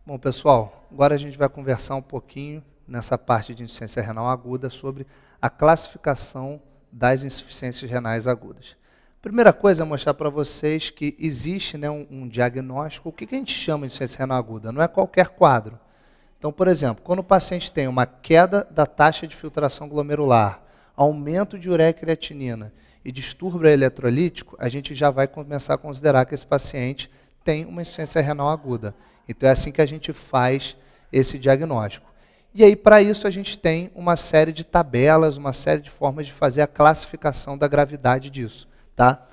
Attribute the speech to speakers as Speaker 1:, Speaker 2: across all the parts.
Speaker 1: Bom, pessoal, agora a gente vai conversar um pouquinho nessa parte de insuficiência renal aguda sobre a classificação das insuficiências renais agudas. Primeira coisa é mostrar para vocês que existe, né, um diagnóstico. O que a gente chama de insuficiência renal aguda? Não é qualquer quadro. Então, por exemplo, quando o paciente tem uma queda da taxa de filtração glomerular, aumento de ureia e creatinina e distúrbio eletrolítico, a gente já vai começar a considerar que esse paciente tem uma insuficiência renal aguda. Então é assim que a gente faz esse diagnóstico. E aí, para isso, a gente tem uma série de tabelas, uma série de formas de fazer a classificação da gravidade disso. Tá?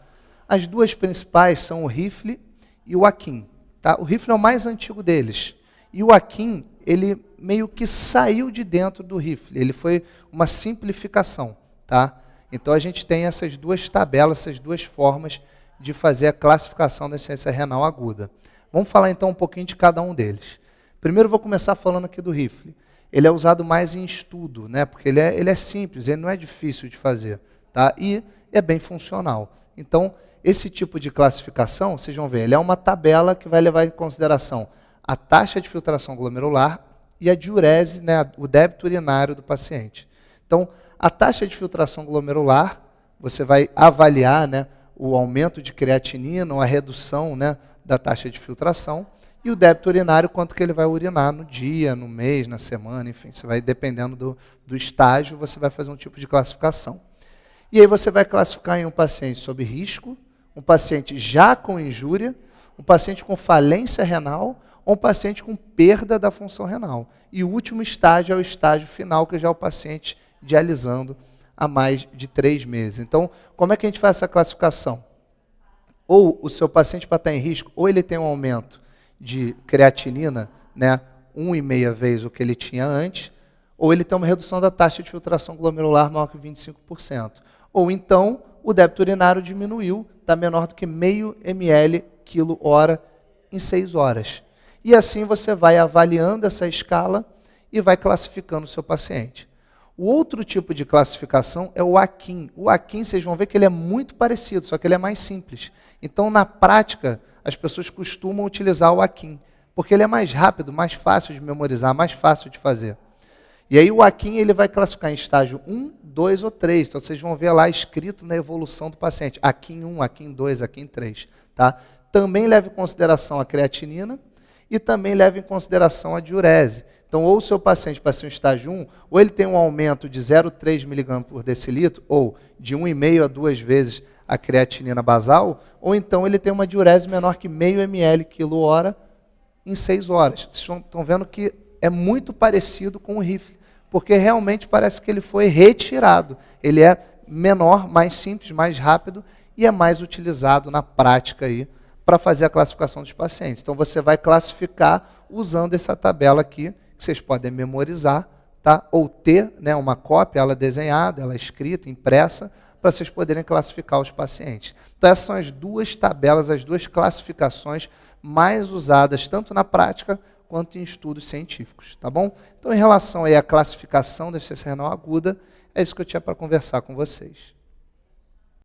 Speaker 1: As duas principais são o Rifle e o Akin. Tá? O Rifle é o mais antigo deles. E o Akin, ele meio que saiu de dentro do Rifle. Ele foi uma simplificação. Tá? Então a gente tem essas duas tabelas, essas duas formas de fazer a classificação da insuficiência renal aguda. Vamos falar então um pouquinho de cada um deles. Primeiro vou começar falando aqui do Rifle. Ele é usado mais em estudo, né? Porque ele é simples, ele não é difícil de fazer. Tá? E é bem funcional. Então, esse tipo de classificação, vocês vão ver, ele é uma tabela que vai levar em consideração a taxa de filtração glomerular e a diurese, né, o débito urinário do paciente. Então, a taxa de filtração glomerular, você vai avaliar, né, o aumento de creatinina ou a redução, né, da taxa de filtração, e o débito urinário, quanto que ele vai urinar no dia, no mês, na semana, enfim, você vai, dependendo do estágio, você vai fazer um tipo de classificação. E aí você vai classificar em um paciente sob risco, um paciente já com injúria, um paciente com falência renal, ou um paciente com perda da função renal. E o último estágio é o estágio final, que já é o paciente dialisando há mais de 3 meses. Então, como é que a gente faz essa classificação? Ou o seu paciente, para estar em risco, ou ele tem um aumento de creatinina, né, 1,5 vezes o que ele tinha antes, ou ele tem uma redução da taxa de filtração glomerular maior que 25%. Ou então, o débito urinário diminuiu, está menor do que 0,5 ml quilo-hora em 6 horas. E assim você vai avaliando essa escala e vai classificando o seu paciente. O outro tipo de classificação é o Akin. O Akin, vocês vão ver que ele é muito parecido, só que ele é mais simples. Então, na prática, as pessoas costumam utilizar o Akin, porque ele é mais rápido, mais fácil de memorizar, mais fácil de fazer. E aí o Akin ele vai classificar em estágio 1, 2 ou 3. Então, vocês vão ver lá escrito na evolução do paciente. Akin 1, Akin 2, Akin 3. Tá? Também leva em consideração a creatinina e também leva em consideração a diurese. Então, ou o seu paciente para ser um estágio 1, ou ele tem um aumento de 0,3 mg por decilitro, ou de 1,5 a 2 vezes a creatinina basal, ou então ele tem uma diurese menor que 0,5 ml quilo-hora em 6 horas. Vocês estão vendo que é muito parecido com o Rifle, porque realmente parece que ele foi retirado. Ele é menor, mais simples, mais rápido e é mais utilizado na prática aí para fazer a classificação dos pacientes. Então você vai classificar usando essa tabela aqui, que vocês podem memorizar, tá? Ou ter, né, uma cópia, ela desenhada, ela escrita, impressa, para vocês poderem classificar os pacientes. Então essas são as duas tabelas, as duas classificações mais usadas, tanto na prática quanto em estudos científicos, tá bom? Então, em relação aí à classificação da insuficiência renal aguda, é isso que eu tinha para conversar com vocês.